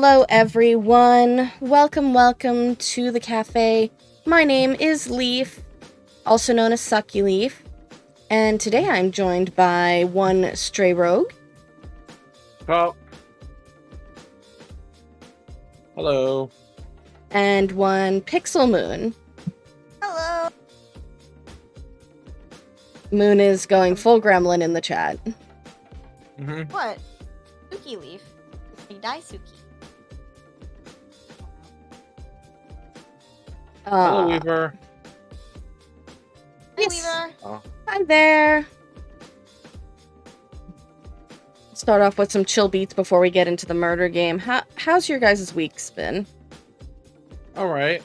Hello everyone, welcome to the cafe. My name is Leaf, also known as Sucky Leaf, and today I'm joined by one stray rogue. Oh. Hello. And one pixel moon. Hello. Moon is going full gremlin in the chat. What? Suki Leaf. I die Suki. Hello, Weaver. Hi, Yes. Weaver. Oh. Hi there. Start off with some chill beats before we get into the murder game. How's your guys' weeks been? All right.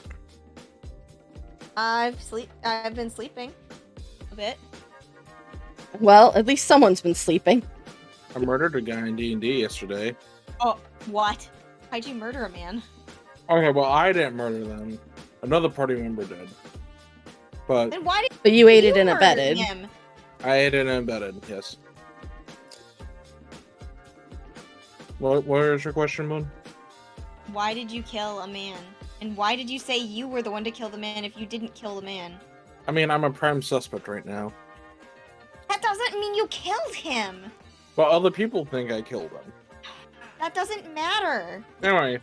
I've been sleeping a bit. Well, at least someone's been sleeping. I murdered a guy in D&D yesterday. Oh, what? How'd you murder a man? Okay, well, I didn't murder them. Another party member did. But Then why did But you aided and murder abetted. him? I ate it and embedded, yes. What is your question, Moon? Why did you kill a man? And why did you say you were the one to kill the man if you didn't kill the man? I mean, I'm a prime suspect right now. That doesn't mean you killed him. But other people think I killed him. That doesn't matter. Anyway,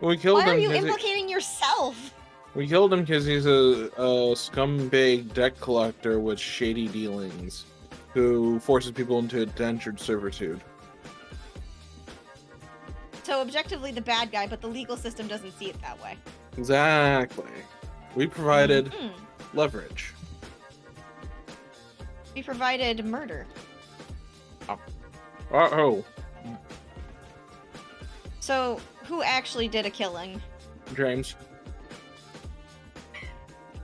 we killed Why are him you 'cause implicating yourself? we killed him because he's a scumbag debt collector with shady dealings who forces people into indentured servitude. So objectively the bad guy, but the legal system doesn't see it that way. Exactly. We provided Mhm. leverage. We provided murder. Uh-oh. So, who actually did a killing? James.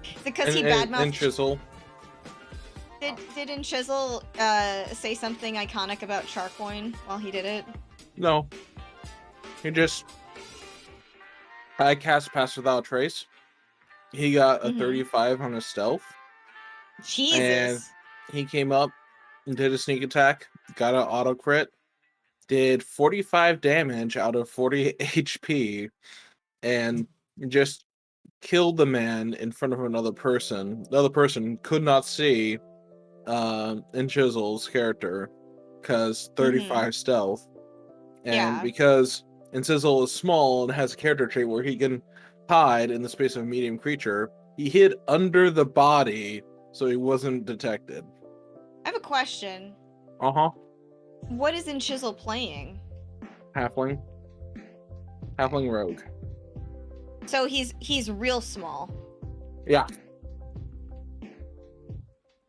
Is it because he And badmouthed? Chisel. Did In Chisel say something iconic about Charcoin while he did it? No. He just... I cast Pass Without Trace. He got a 35 on his stealth. Jesus. He came up and did a sneak attack. Got an auto crit. Did 45 damage out of 40 HP. And just killed the man in front of another person. The other person could not see In Chisel's character because 35 stealth. And Yeah. because In Chisel is small and has a character trait where he can hide in the space of a medium creature, he hid under the body so he wasn't detected. I have a question. Uh-huh. What is In Chisel playing? Halfling. Halfling rogue. So he's real small. Yeah.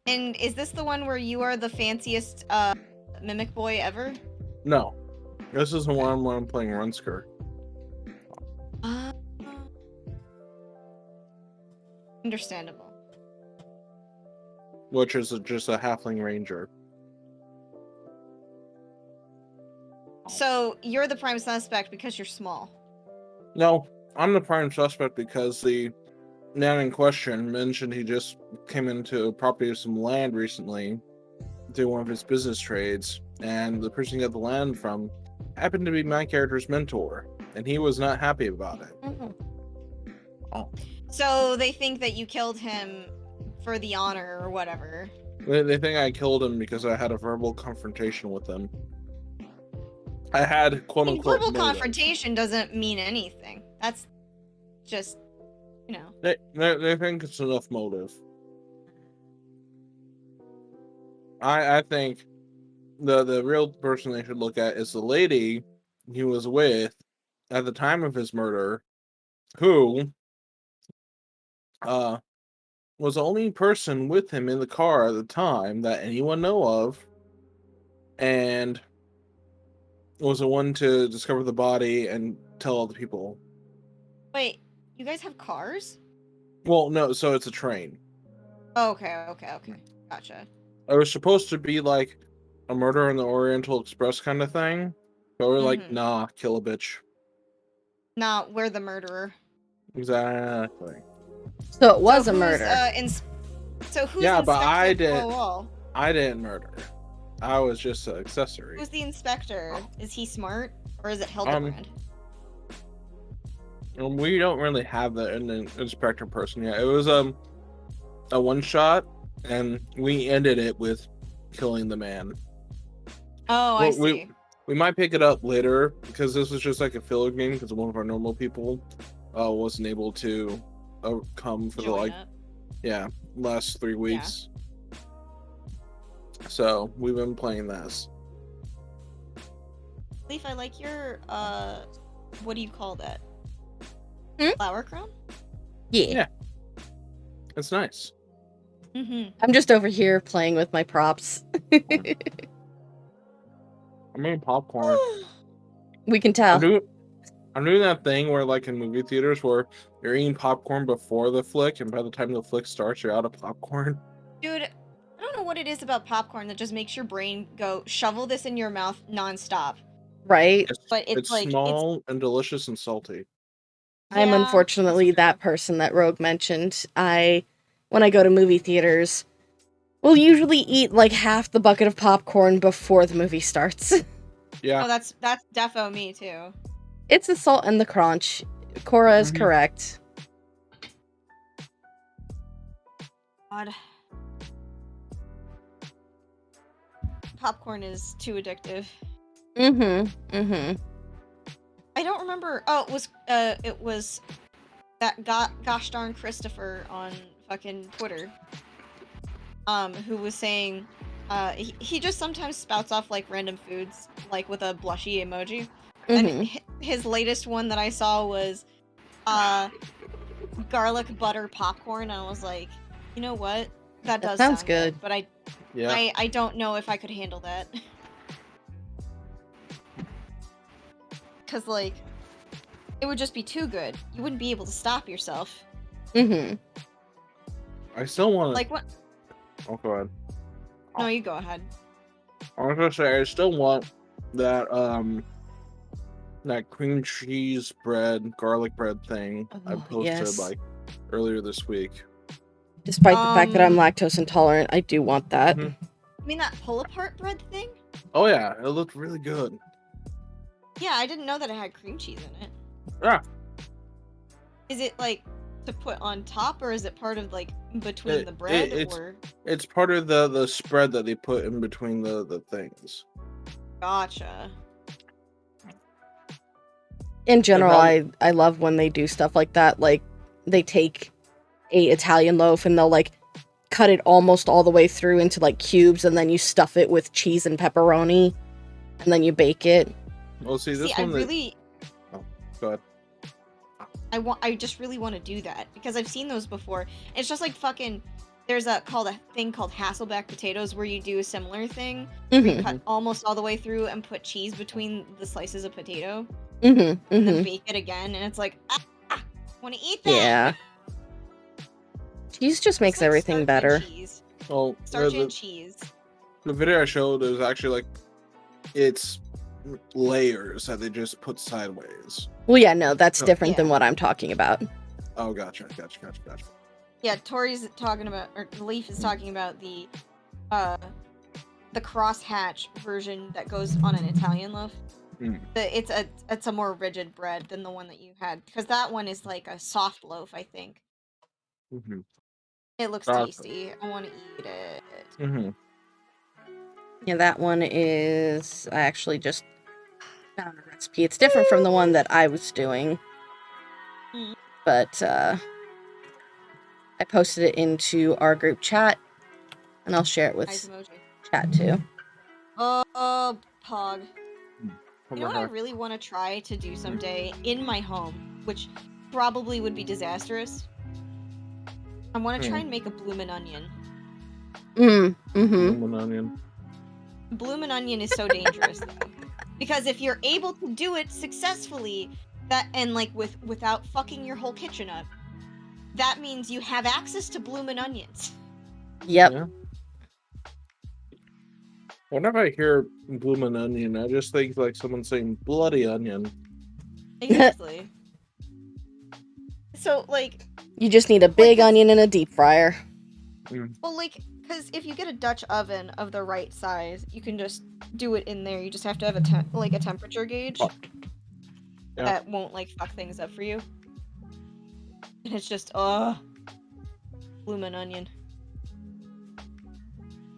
And is this the one where you are the fanciest mimic boy ever? No. This is the one when I'm playing Runsker. Understandable. Which is just a halfling ranger. So you're the prime suspect because you're small. No, I'm the prime suspect because the man in question mentioned he just came into a property of some land recently doing one of his business trades, and the person he got the land from happened to be my character's mentor, and he was not happy about it. Oh. So they think that you killed him for the honor or whatever. They think I killed him because I had a verbal confrontation with him. I had quote-unquote verbal motive. confrontation doesn't mean anything. That's just, you know. They think it's enough motive. I think the real person they should look at is the lady he was with at the time of his murder, who was the only person with him in the car at the time that anyone know of, and was the one to discover the body and tell all the people. Wait, you guys have cars? Well, no, so it's a train. Oh, okay. Gotcha. It was supposed to be like a Murder on the Oriental Express kind of thing, but we're like, nah, kill a bitch. Nah, we're the murderer. Exactly. So it was a murder. So who's Yeah, but I Inspector did. Poirot? I didn't murder. I was just an accessory. Who's the inspector? Is he smart or is it Hildebrand? We don't really have that in an inspector person yet. It was a one shot, and we ended it with killing the man. Oh, I see. We might pick it up later because this was just like a filler game because one of our normal people wasn't able to come for Join the last 3 weeks. So we've been playing this. Leaf, I like your what do you call that? Flower crown? Yeah. It's nice. Mm-hmm. I'm just over here playing with my props. I mean popcorn. We can tell. I'm doing that thing where, like in movie theaters, where you're eating popcorn before the flick, and by the time the flick starts, you're out of popcorn. Dude, I don't know what it is about popcorn that just makes your brain go shovel this in your mouth nonstop. Right? But it's like small and delicious and salty. I'm unfortunately that person that Rogue mentioned. When I go to movie theaters, will usually eat like half the bucket of popcorn before the movie starts. Yeah. Oh, that's defo me too. It's the salt and the crunch. Cora is correct. God. Popcorn is too addictive. Mm-hmm. I don't remember. Oh, it was that gosh darn Christopher on fucking Twitter. Who was saying, he just sometimes spouts off like random foods, like with a blushy emoji. And his latest one that I saw was, garlic butter popcorn. And I was like, you know what? That does sound good. But I don't know if I could handle that. Cause like, it would just be too good. You wouldn't be able to stop yourself. I still want to... Like what? Oh, go ahead. No, you go ahead. I was gonna say, I still want that, that cream cheese bread, garlic bread thing I posted, like, earlier this week. Despite the fact that I'm lactose intolerant, I do want that. You mean that pull-apart bread thing? Oh, yeah. It looked really good. Yeah, I didn't know that it had cream cheese in it. Yeah. Is it, like, to put on top, or is it part of, like, between the bread, or...? It's part of the spread that they put in between the things. Gotcha. In general, I love when they do stuff like that. Like, they take a Italian loaf and they'll, like, cut it almost all the way through into, like, cubes, and then you stuff it with cheese and pepperoni, and then you bake it. Well, see, this one... Oh, go ahead. I just really want to do that, because I've seen those before. It's just like fucking... There's a thing called Hasselback potatoes where you do a similar thing. Where you cut almost all the way through and put cheese between the slices of potato. And then bake it again, and it's like, I want to eat that! Yeah. Cheese just makes everything better. Well, starch and cheese. The video I showed is actually like, it's layers that they just put sideways. Well, yeah, no, that's different than what I'm talking about. Oh, gotcha. Yeah, Tori's talking about, or Leaf is talking about the crosshatch version that goes on an Italian loaf. It's a more rigid bread than the one that you had, because that one is like a soft loaf, I think. It looks tasty. I want to eat it. Yeah, that one is... I actually just found a recipe. It's different from the one that I was doing. But, I posted it into our group chat, and I'll share it with chat, too. Pog. You know what I really want to try to do someday in my home, which probably would be disastrous? I want to try and make a bloomin' onion. Bloomin' onion. Bloomin' onion is so dangerous, though. Because if you're able to do it successfully, and like without fucking your whole kitchen up, that means you have access to bloomin' onions. Yep. Yeah. Whenever I hear bloomin' onion, I just think like someone saying bloody onion. Exactly. So, like... You just need a big onion in a deep fryer. Well, like, because if you get a Dutch oven of the right size, you can just do it in there. You just have to have a temperature gauge that won't, like, fuck things up for you. And it's just, bloomin' onion.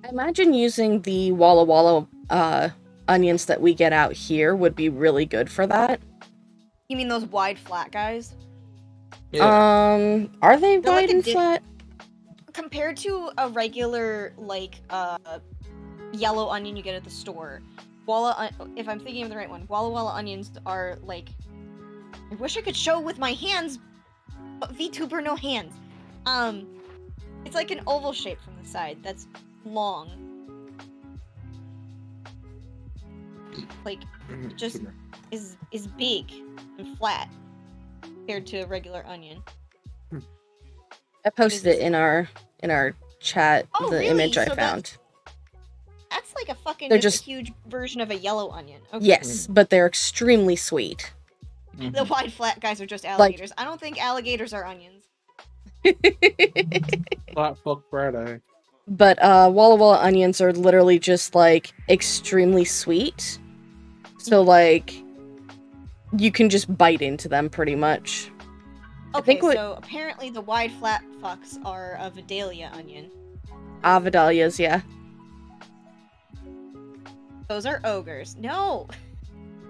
I imagine using the Walla Walla onions that we get out here would be really good for that. You mean those wide, flat guys? Yeah. Are they They're wide like a and flat? Compared to a regular, like, yellow onion you get at the store, if I'm thinking of the right one, Walla Walla onions are, like, I wish I could show with my hands, but VTuber no hands. It's like an oval shape from the side that's long. Like, just is big and flat compared to a regular onion. I posted it in our chat, Oh, the really? image I So found. That's like a fucking They're just just- a huge version of a yellow onion. Okay. Yes, but they're extremely sweet. The wide flat guys are just alligators. I don't think alligators are onions. Flat Fuck Friday. But Walla Walla onions are literally just like extremely sweet. So like you can just bite into them pretty much. Okay, think so apparently the wide flat fucks are a Vidalia onion. Vidalias, yeah. Those are ogres. No!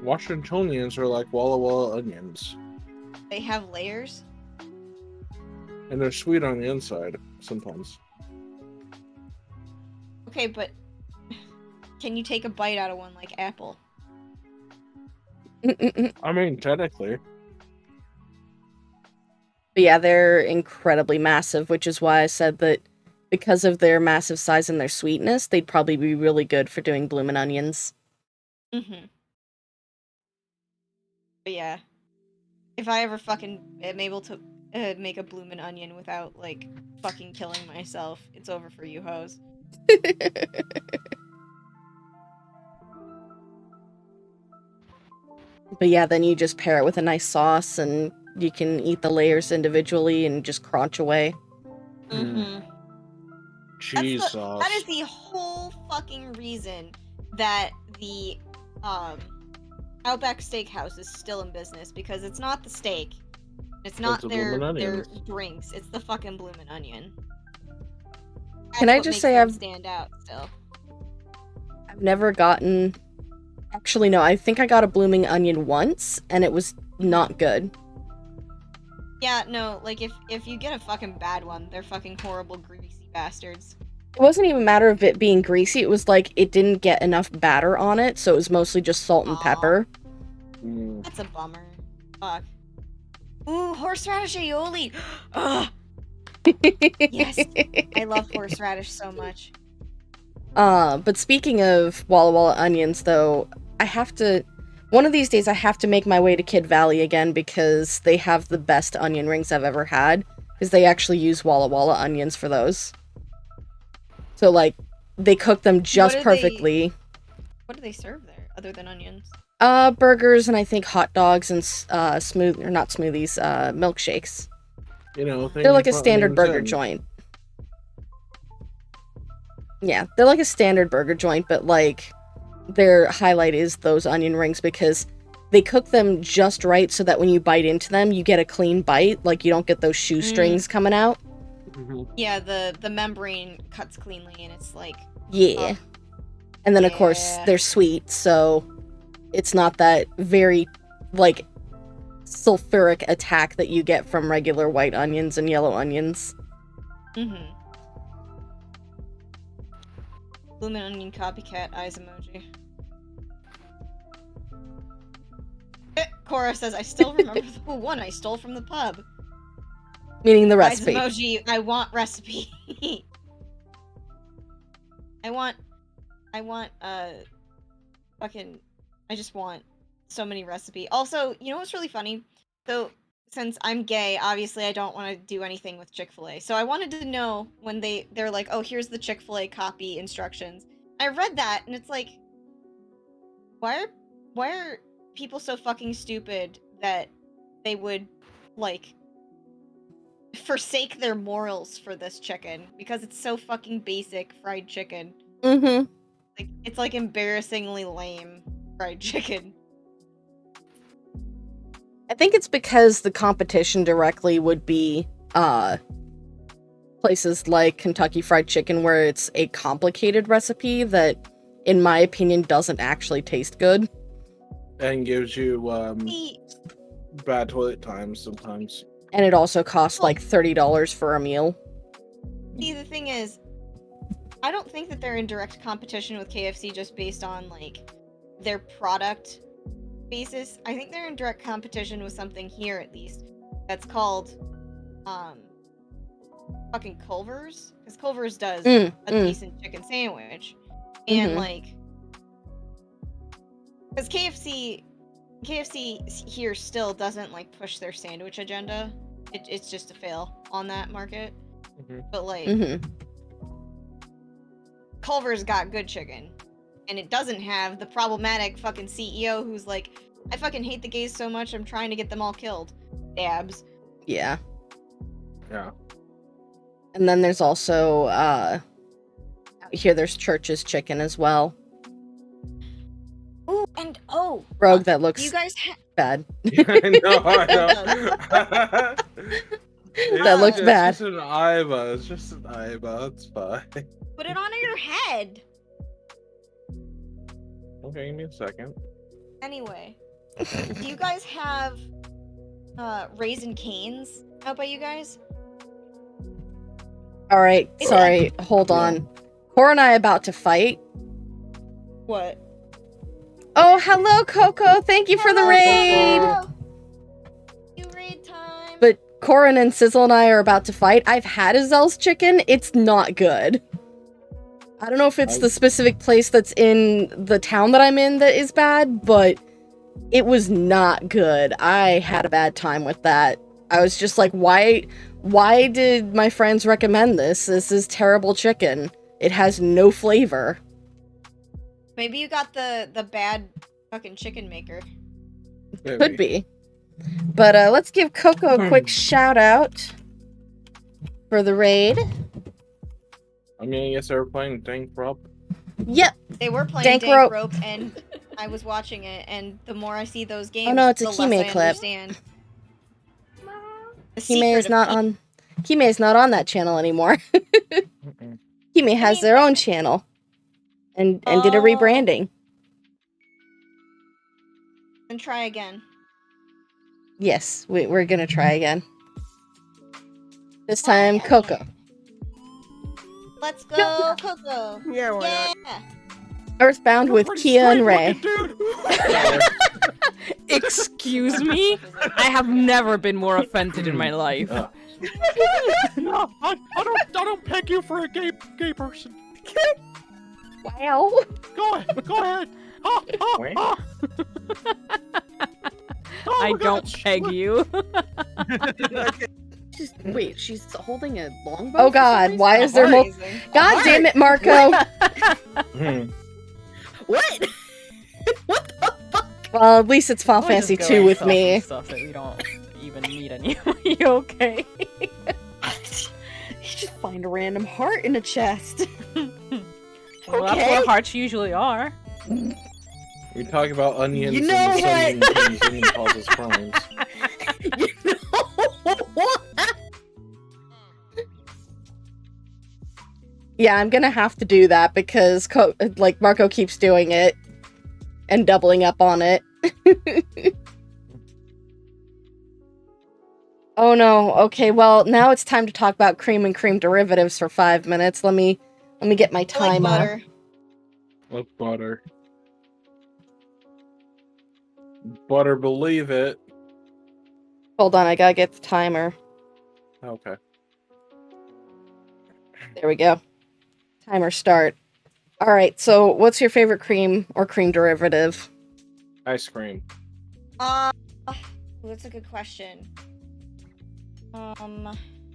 Washingtonians are like Walla Walla onions. They have layers? And they're sweet on the inside, sometimes. Okay, but can you take a bite out of one like apple? I mean, technically. But yeah, they're incredibly massive, which is why I said that because of their massive size and their sweetness, they'd probably be really good for doing bloomin' onions. Mm-hmm. But yeah. If I ever fucking am able to make a bloomin' onion without, like, fucking killing myself, it's over for you hoes. But yeah, then you just pair it with a nice sauce and you can eat the layers individually and just crunch away. Mm-hmm. Cheese sauce. That is the whole fucking reason that the Outback Steakhouse is still in business, because it's not the steak, it's not the their bloomin' their onions. drinks, it's the fucking bloomin' onion. Can That's I what just makes say them stand out still. I've never gotten... Actually, no, I think I got a blooming onion once, and it was not good. Yeah, no, like if you get a fucking bad one, they're fucking horrible, greasy bastards. It wasn't even a matter of it being greasy, it was like it didn't get enough batter on it, so it was mostly just salt and Aw. pepper. That's a bummer. Fuck. Ooh, horseradish aioli! Ugh! Yes! I love horseradish so much. But speaking of Walla Walla onions, though, I have to... One of these days I have to make my way to Kid Valley again, because they have the best onion rings I've ever had, because they actually use Walla Walla onions for those. So, like, they cook them just perfectly. What do they serve there, other than onions? Burgers and I think hot dogs and not smoothies, milkshakes. You know, They're like a standard burger joint. Yeah, they're like a standard burger joint, but like their highlight is those onion rings because they cook them just right so that when you bite into them, you get a clean bite. Like you don't get those shoestrings coming out. Yeah, the membrane cuts cleanly and it's like... Yeah. And then of course they're sweet, so it's not that very like sulfuric attack that you get from regular white onions and yellow onions. Mm-hmm. Bloomin' onion copycat eyes emoji. Cora says, I still remember the one I stole from the pub. Meaning the recipe. Eyes emoji, I want recipe. I want, fucking, I just want so many recipe. Also, you know what's really funny? So, since I'm gay, obviously I don't want to do anything with Chick-fil-A. So I wanted to know when they're like, oh, here's the Chick-fil-A copy instructions. I read that, and it's like, why are people so fucking stupid that they would, like, forsake their morals for this chicken? Because it's so fucking basic fried chicken. Mm-hmm. Like, it's like embarrassingly lame fried chicken. I think it's because the competition directly would be places like Kentucky Fried Chicken, where it's a complicated recipe that, in my opinion, doesn't actually taste good. And gives you See, bad toilet times sometimes. And it also costs like $30 for a meal. the thing is, I don't think that they're in direct competition with KFC just based on like their product basis. I think they're in direct competition with something here at least that's called fucking Culver's, because Culver's does a decent chicken sandwich, and like, because KFC here still doesn't like push their sandwich agenda. It's just a fail on that market. But like, Culver's got good chicken, and it doesn't have the problematic fucking CEO who's like, I fucking hate the gays so much, I'm trying to get them all killed. Dabs. Yeah. Yeah. And then there's also, out here there's Church's Chicken as well. Ooh, and Rogue, that looks you guys bad. I know. That looks bad. It's just an Iva. It's just an Iva. It's fine. put it on your head. Okay, give me a second. Anyway, do you guys have Raisin Canes out by you guys? Alright, sorry, hold on. Cora and I about to fight. What? Oh, hello, Coco! Thank you for the raid! You raid time! But Corin and Sizzle and I are about to fight. I've had a Zell's chicken. It's not good. I don't know if it's the specific place that's in the town that I'm in that is bad, but it was not good. I had a bad time with that. I was just like, why did my friends recommend this? This is terrible chicken. It has no flavor. Maybe you got the bad fucking chicken maker. Maybe. Could be. But let's give Coco a quick shout out for the raid. I mean, I guess they were playing Dank Rope. Yep. They were playing Dank Dank Rope. Rope, and I was watching it, and the more I see those games, Oh no, it's a the less Kime I clip. understand. The Kime secret is of not on. Kime is not on that channel anymore. Kime has their own channel, and did a Oh. rebranding. And try again. Yes, we're gonna try again. This time, Coco. Let's go, Coco. Yeah, why Yeah. not? Earthbound with Kia and Ray. Excuse me? I have never been more offended in my life. No, I don't peg you for a gay person. Wow. Go ahead. I don't peg you. Wait, she's holding a longbow. Oh God, why is there more? Amazing. God damn it, Marco. What? What the fuck? Well, at least it's Final Fantasy 2 with me. Stuff that we don't even need anymore. You okay? You just find a random heart in a chest. Well, that's Okay. what hearts usually are. We talk about onions You know and the what? sun and onion causes crimes. You know what? Yeah, I'm gonna have to do that because Marco keeps doing it and doubling up on it. Oh no. Okay, well, now it's time to talk about cream and cream derivatives for 5 minutes. Let me get my I like timer. butter. Love butter. Butter, believe it. Hold on, I gotta get the timer. Okay. There we go. Timer start. Alright, so what's your favorite cream or cream derivative? Ice cream. That's a good question.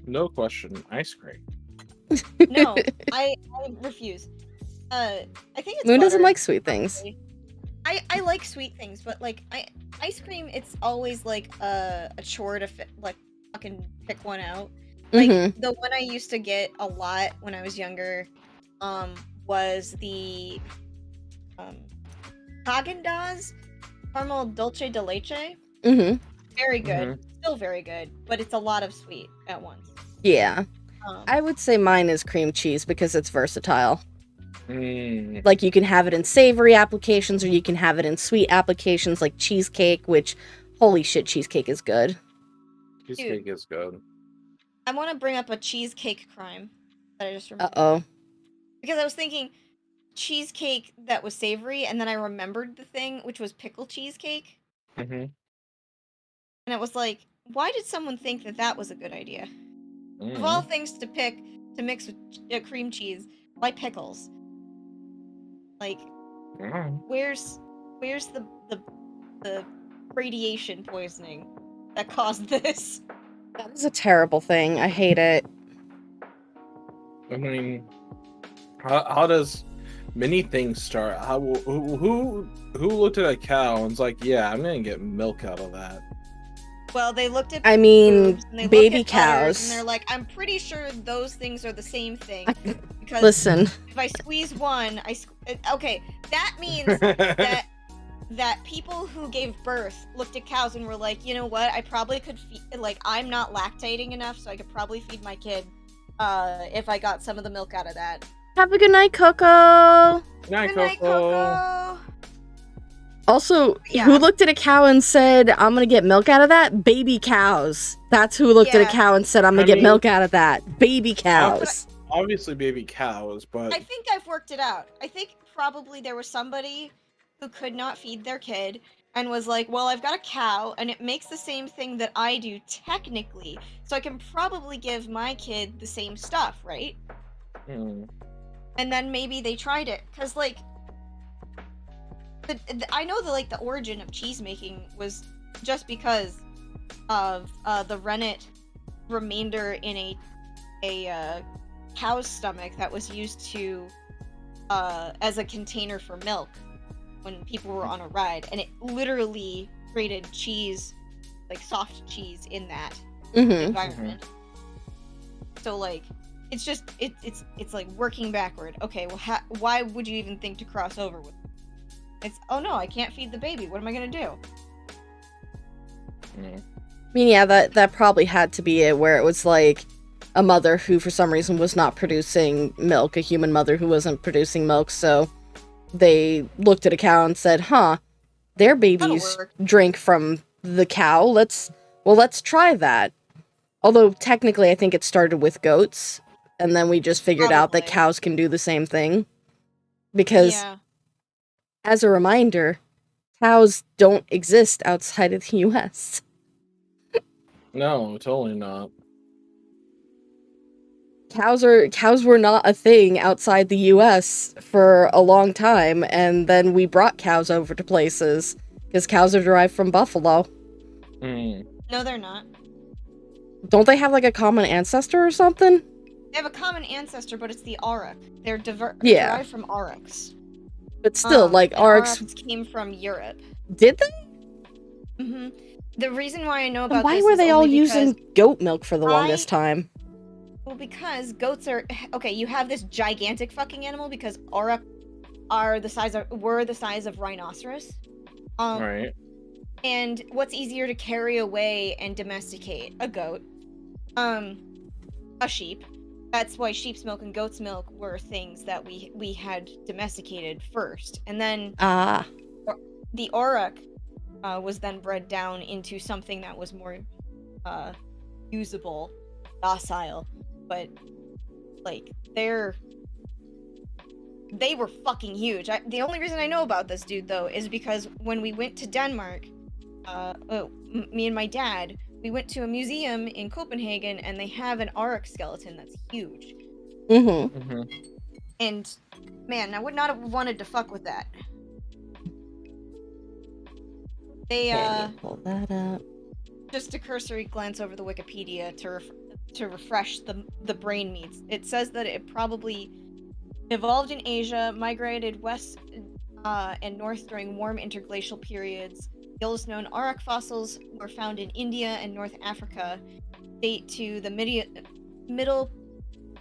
No question. Ice cream. No, I refuse. I think it's Moon doesn't butter, like sweet things. honestly. I like sweet things, but like ice cream, it's always like a chore to fucking pick one out. Like Mhm. the one I used to get a lot when I was younger, was the Haagen-Dazs caramel dulce de leche. Mhm. Very good. Still very good, but it's a lot of sweet at once. Yeah. Um, I would say mine is cream cheese because it's versatile. Mm. Like, you can have it in savory applications or you can have it in sweet applications like cheesecake, which, holy shit, cheesecake is good. Cheesecake is good. I want to bring up a cheesecake crime that I just remembered. Uh-oh. Because I was thinking cheesecake that was savory, and then I remembered the thing, which was pickle cheesecake. Mm-hmm. And it was like, why did someone think that that was a good idea? Of all things to pick to mix with cream cheese, why pickles? Like, where's the radiation poisoning that caused this? That is a terrible thing. I hate it. I mean, how does many things start? Who looked at a cow and was like, "Yeah, I'm gonna get milk out of that." Well, they looked at I mean, boobs, and they baby looked at udders, cows. and they're like, I'm pretty sure those things are the same thing. Because Listen. if I squeeze one, okay, that means that people who gave birth looked at cows and were like, you know what, I probably could feed, like, I'm not lactating enough, so I could probably feed my kid if I got some of the milk out of that. Have a good night, Coco. Good night, Good night, Coco. Also, Yeah. who looked at a cow and said, I'm gonna get milk out of that? Baby cows. That's who looked at a Yeah. cow and said, I'm gonna I get mean- milk out of that. Baby cows. Obviously, baby cows, but I think I've worked it out. I think probably there was somebody who could not feed their kid and was like, well, I've got a cow and it makes the same thing that I do technically, so I can probably give my kid the same stuff, right? And then maybe they tried it, because, like, I know that, like, the origin of cheese making was just because of the rennet remainder in a cow's stomach that was used to as a container for milk when people were on a ride, and it literally created cheese, like soft cheese, in that environment. So, like, it's just it's like working backward. Okay, well, why would you even think to cross over with? It's, oh no, I can't feed the baby. What am I gonna do? I mean, yeah, that probably had to be it, where it was like a mother who for some reason was not producing milk, a human mother who wasn't producing milk, so they looked at a cow and said, huh, their babies work. drink from the cow, let's try that. Although technically I think it started with goats, and then we just figured out that Probably. cows can do the same thing. Because, Yeah. as a reminder, cows don't exist outside of the US. no, totally not. Cows were not a thing outside the US for a long time, and then we brought cows over to places, because cows are derived from buffalo. No, they're not. Don't they have, like, a common ancestor or something? They have a common ancestor, but it's the auroch. They're Yeah. derived from aurochs. But still, like, and aurochs... came from Europe. Did they? The reason why I know Then about why this were is they all only using because- goat milk for the longest time? Well, because goats are... Okay, you have this gigantic fucking animal because auroch were the size of rhinoceros. Right. And what's easier to carry away and domesticate? A goat. A sheep. That's why sheep's milk and goat's milk were things that we had domesticated first. And then the auroch was then bred down into something that was more usable, docile. But, like, they were fucking huge. The only reason I know about this dude, though, is because when we went to Denmark, me and my dad, we went to a museum in Copenhagen, and they have an auroch skeleton that's huge. And, man, I would not have wanted to fuck with that. They, pull that up. just a cursory glance over the Wikipedia to refresh the brain meats. It says that it probably evolved in Asia, migrated west and north during warm interglacial periods. The oldest known auroch fossils were found in India and North Africa, date to the Middle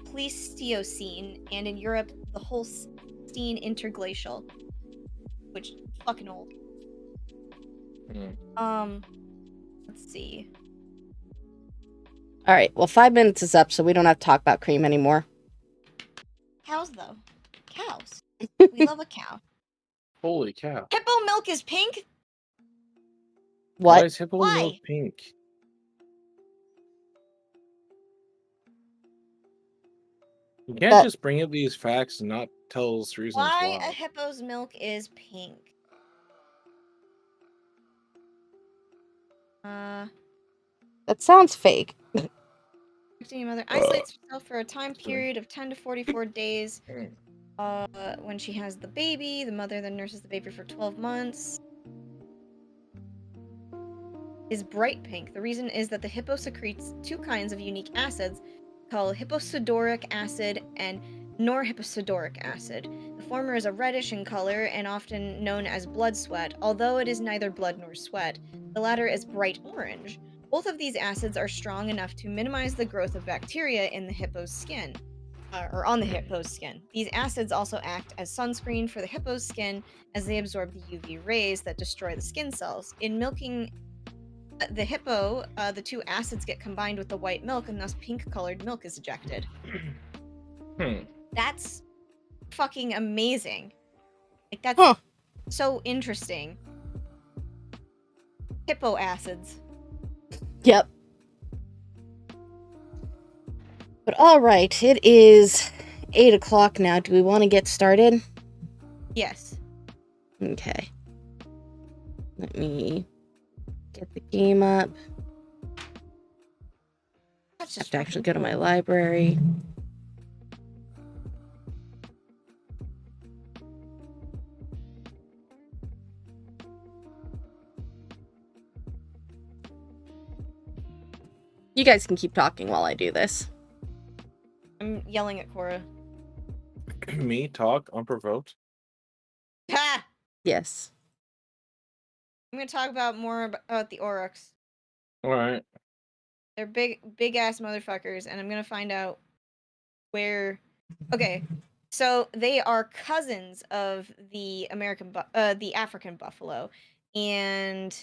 Pleistocene, and in Europe, the Holstein Interglacial, which is fucking old. Let's see. All right. Well, 5 minutes is up, so we don't have to talk about cream anymore. Cows, though. Cows. We love a cow. Holy cow. Hippo milk is pink? Why What? is hippo Why? milk pink? You can't That- just bring up these facts and not tell us reasons Why why. a hippo's milk is pink? That sounds fake. Protecting a mother isolates herself for a time period of 10 to 44 days. When she has the baby, the mother then nurses the baby for 12 months. Is bright pink. The reason is that the hippo secretes 2 kinds of unique acids called hipposudoric acid and norhipposudoric acid. The former is a reddish in color and often known as blood sweat, although it is neither blood nor sweat. The latter is bright orange. Both of these acids are strong enough to minimize the growth of bacteria in the hippo's skin, or on the hippo's skin. These acids also act as sunscreen for the hippo's skin as they absorb the UV rays that destroy the skin cells. In milking the hippo, the 2 acids get combined with the white milk, and thus pink-colored milk is ejected. That's fucking amazing. Like, that's so interesting. Hippo acids. Yep. But all right, it is 8 o'clock now. Do we want to get started? Yes. Okay. Let me get the game up. That's I have just to actually go to my library. You guys can keep talking while I do this. I'm yelling at Cora. Me talk unprovoked? Ha! Yes. I'm gonna talk about more about the Aurochs. Alright. They're big ass motherfuckers, and I'm gonna find out where. Okay, so they are cousins of the the African buffalo, and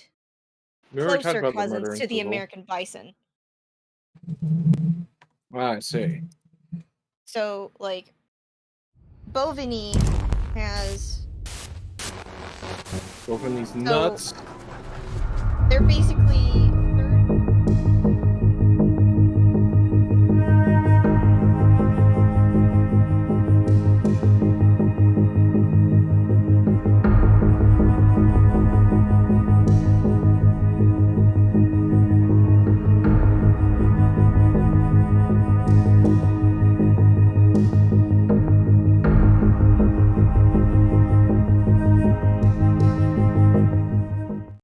We already talked closer about the cousins murdering to the sizzle. American bison. I see. So, like, Bovini has. Open these nuts. They're basically